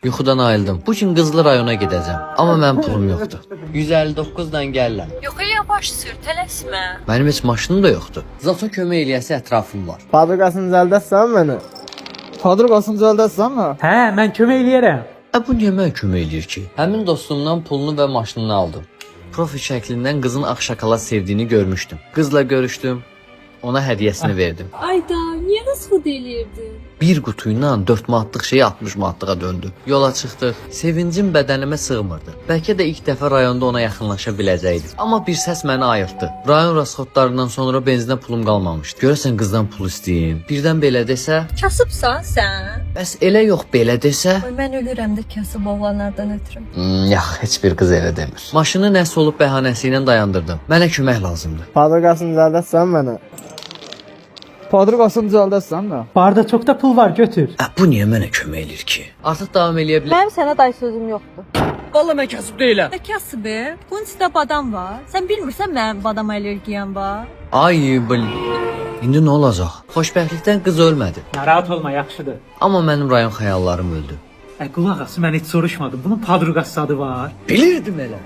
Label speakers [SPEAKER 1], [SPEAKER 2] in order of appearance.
[SPEAKER 1] Yuxudan ayıldım. Bu gün Qızlı rayona gedəcəm. Amma mənim pulum yoxdur. 159-dan gəlirəm.
[SPEAKER 2] Yox, yavaş sür, tələsmə.
[SPEAKER 1] Mənim heç maşınım da yoxdur. Zato kömək eləyəsə ətrafım var.
[SPEAKER 3] Fabrikasını düzəldəsən məni? Fabrikasını düzəldəsən mi?
[SPEAKER 4] Hə, mən kömək eləyərəm.
[SPEAKER 1] Bu niyə mənə kömək eləyir ki? Həmin dostumdan pulunu və maşınını aldım. Profil şəklindən qızın ağ şokolad sevdiyini görmüşdüm. Qızla görüşdüm. Ona hədiyyəsini verdim.
[SPEAKER 2] Ayda, niyə nasıl delirdin?
[SPEAKER 1] Bir qutu ilə 4 manatlıq şey 60 manatlığa döndü. Yola çıxdıq. Sevincim bədənimə sığmırdı. Bəlkə də ilk dəfə rayonda ona yaxınlaşa biləcəydim. Amma bir səs məni ayırtdı. Rayon rasxodlarından sonra benzinə pulum qalmamışdı. Görəsən qızdan pul istəyim. Birdən belə desə,
[SPEAKER 2] Kasıbsan sən?
[SPEAKER 1] bəs elə yox belə desə,
[SPEAKER 2] Oy, mən ölürəm də kasıb oğlanlardan ötürüm.
[SPEAKER 1] yox, heç bir qız elə demir. Maşını nəsə olub bəhanəsi ilə dayandırdım. Mənə kömək lazımdır.
[SPEAKER 3] Fabrikasını düzəldəsən məni? Fabrikasını düzəldəsən mi?
[SPEAKER 4] Barda çox da pul var, götür.
[SPEAKER 1] Bu niyə mənə kömək eləyir ki? Artıq davam eləyə bilər.
[SPEAKER 5] Mənim sənə day sözüm yoxdur.
[SPEAKER 1] Vallahi mən kasıb deyiləm.
[SPEAKER 2] Nə kasıbı? Bunun içində badam var. Sən bilmirsən mənim badam allergiyam var.
[SPEAKER 1] Ay, İndi nə olacaq? Xoşbəxtlikdən qız ölmədi.
[SPEAKER 4] Narahat olma, yaxşıdır.
[SPEAKER 1] Amma mənim rayon xəyallarım öldü.
[SPEAKER 4] Qulaq as, mən heç soruşmadım. Bunun padruqası adı var.
[SPEAKER 1] Bilirdim elə.